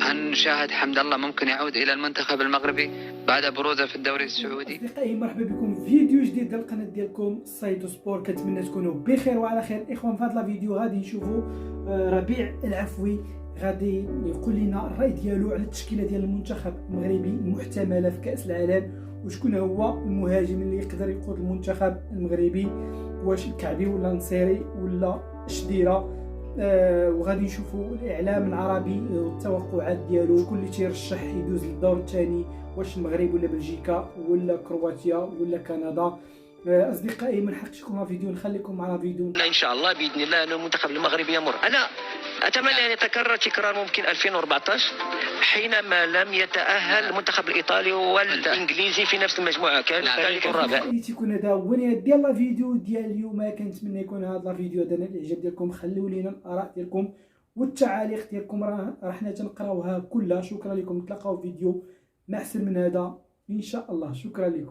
هل نشاهد حمد الله ممكن يعود إلى المنتخب المغربي بعد بروزه في الدوري السعودي؟ أصدقائي مرحبا بكم في فيديو جديد ديال القناة ديالكم صيدو سبور. كنتمنى تكونوا بخير وعلى خير. إخوان، في هذا الفيديو غادي نشوفوا ربيع العفوي غادي يقول لنا الرأي ديالو على التشكيلة ديال المنتخب المغربي المحتملة في كأس العالم، وشكون هو المهاجم اللي يقدر يقود المنتخب المغربي، واش الكعبي ولا نصيري ولا شديرة. وغادي نشوفوا الاعلام العربي والتوقعات ديالو، شكون اللي تيرشح يدوز للدور الثاني، واش المغرب ولا بلجيكا ولا كرواتيا ولا كندا. اصدقائي ما نحقش لكم الفيديو، نخليكم مع الفيديو. ان شاء الله باذن الله ان المنتخب المغربي يمر. انا اتمنى ان يتكرر تكرار ممكن 2014 حينما لم يتاهل المنتخب الايطالي والانجليزي في نفس المجموعه، كان الثالث والرابع. تيكون هذا هو نهايه ديال الفيديو ديال اليوم. كنتمنى يكون هذا الفيديو هذا الاعجاب ديالكم. خليوا لينا الاراء ديالكم والتعاليق ديالكم، راه حنا تنقراوها كلها. شكرا لكم، نتلاقاو في فيديو ما احسن من هذا ان شاء الله. شكرا لكم.